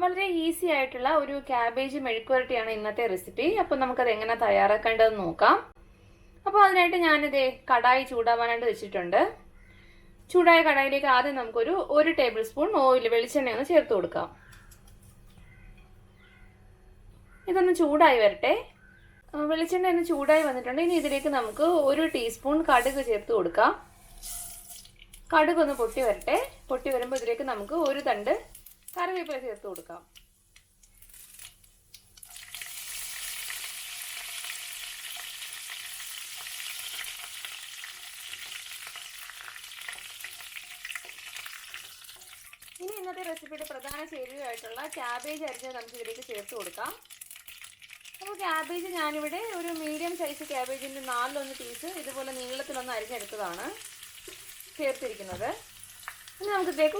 വളരെ ഈസി ആയിട്ടുള്ള ഒരു ക്യാബേജ് മെഴുക്കുവരട്ടിയാണ് ഇന്നത്തെ റെസിപ്പി. അപ്പോൾ നമുക്കത് എങ്ങനെ തയ്യാറാക്കേണ്ടതെന്ന് നോക്കാം. അപ്പോൾ അതിനായിട്ട് ഞാനിത് കടായി ചൂടാവാനായിട്ട് വെച്ചിട്ടുണ്ട്. ചൂടായ കടായിലേക്ക് ആദ്യം നമുക്കൊരു 1 ടേബിൾ സ്പൂൺ വെളിച്ചെണ്ണ ഒന്ന് ചേർത്ത് കൊടുക്കാം. ഇതൊന്ന് ചൂടായി വരട്ടെ. വെളിച്ചെണ്ണ ഒന്ന് ചൂടായി വന്നിട്ടുണ്ട്. ഇനി ഇതിലേക്ക് നമുക്ക് 1 ടീസ്പൂൺ കടുക് ചേർത്ത് കൊടുക്കാം. കടുക് ഒന്ന് പൊട്ടി വരട്ടെ. പൊട്ടി വരുമ്പോൾ ഇതിലേക്ക് നമുക്ക് 1 തണ്ട് കറിവേപ്പില ചേർത്ത് കൊടുക്കാം. ഇനി ഇന്നത്തെ റെസിപ്പിയുടെ പ്രധാന ചേരുവയായിട്ടുള്ള ക്യാബേജ് അരിഞ്ഞത് നമുക്ക് ഇതിലേക്ക് ചേർത്ത് കൊടുക്കാം. അപ്പോൾ ക്യാബേജ് ഞാനിവിടെ ഒരു മീഡിയം സൈസ് ക്യാബേജിൻ്റെ 4 പീസ് ഇതുപോലെ നീളത്തിലൊന്ന് അരിഞ്ഞെടുത്തതാണ് ചേർത്തിരിക്കുന്നത്. ഇനി നമുക്കിതിലേക്ക്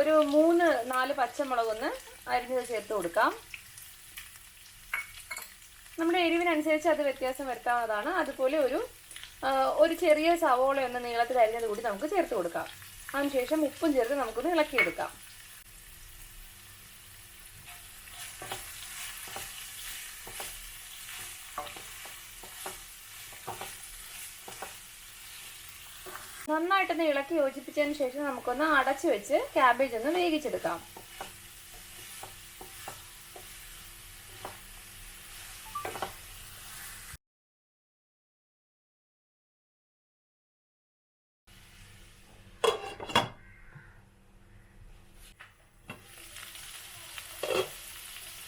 ഒരു 3-4 പച്ചമുളകൊന്ന് അരിഞ്ഞത് ചേർത്ത് കൊടുക്കാം. നമ്മുടെ എരിവിനനുസരിച്ച് അത് വ്യത്യാസം വരുത്താവുന്നതാണ്. അതുപോലെ ഒരു ചെറിയ സവോള ഒന്ന് നീളത്തിൽ അരിഞ്ഞത് കൂടി നമുക്ക് ചേർത്ത് കൊടുക്കാം. അതിനുശേഷം ഉപ്പും ചേർത്ത് നമുക്കൊന്ന് ഇളക്കിയെടുക്കാം. നന്നായിട്ടൊന്ന് ഇളക്കി യോജിപ്പിച്ചതിന് ശേഷം നമുക്കൊന്ന് അടച്ചു വെച്ച് ക്യാബേജ് ഒന്ന് വേവിച്ചെടുക്കാം.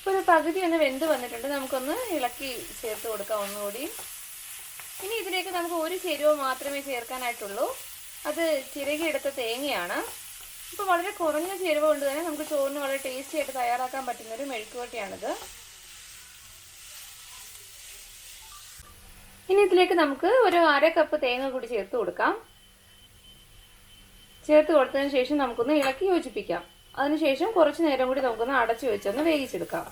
ഒരു പകുതി ഒന്ന് വെന്ത് വന്നിട്ടുണ്ട്. നമുക്കൊന്ന് ഇളക്കി ചേർത്ത് കൊടുക്കാം ഒന്നുകൂടി. ഇനി ഇതിലേക്ക് നമുക്ക് ഒരു ചേരുവ മാത്രമേ ചേർക്കാനായിട്ടുള്ളൂ. അത് ചിരകിയെടുത്ത തേങ്ങയാണ്. ഇപ്പോൾ വളരെ കുറഞ്ഞ ചേരുവ കൊണ്ട് തന്നെ നമുക്ക് ചോറിന് വളരെ ടേസ്റ്റി ആയിട്ട് തയ്യാറാക്കാൻ പറ്റുന്ന ഒരു മെഴുക്കുവരട്ടിയാണിത്. ഇനി ഇതിലേക്ക് നമുക്ക് ഒരു 1/2 കപ്പ് തേങ്ങ കൂടി ചേർത്ത് കൊടുക്കാം. ചേർത്ത് കൊടുത്തതിന് ശേഷം നമുക്കൊന്ന് ഇളക്കി യോജിപ്പിക്കാം. അതിനുശേഷം കുറച്ച് നേരം കൂടി നമുക്കൊന്ന് അടച്ചു വെച്ചൊന്ന് വേവിച്ചെടുക്കാം.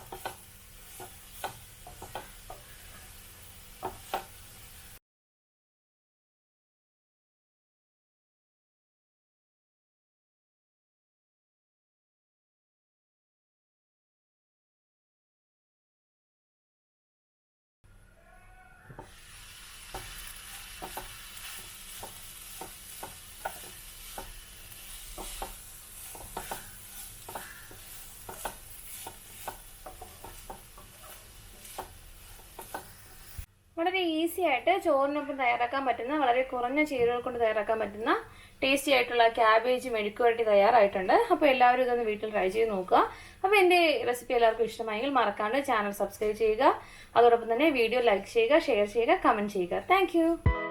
വളരെ ഈസി ആയിട്ട് ചോറിനൊപ്പം തയ്യാറാക്കാൻ പറ്റുന്ന, വളരെ കുറഞ്ഞ ചേരുവകൾ കൊണ്ട് തയ്യാറാക്കാൻ പറ്റുന്ന ടേസ്റ്റി ആയിട്ടുള്ള ക്യാബേജ് മെഴുക്കുവരട്ടി തയ്യാറായിട്ടുണ്ട്. അപ്പോൾ എല്ലാവരും ഇതൊന്ന് വീട്ടിൽ ട്രൈ ചെയ്ത് നോക്കുക. അപ്പോൾ എൻ്റെ റെസിപ്പി എല്ലാവർക്കും ഇഷ്ടമായെങ്കിൽ മറക്കാണ്ട് ചാനൽ സബ്സ്ക്രൈബ് ചെയ്യുക. അതോടൊപ്പം തന്നെ വീഡിയോ ലൈക്ക് ചെയ്യുക, ഷെയർ ചെയ്യുക, കമൻറ്റ് ചെയ്യുക. താങ്ക്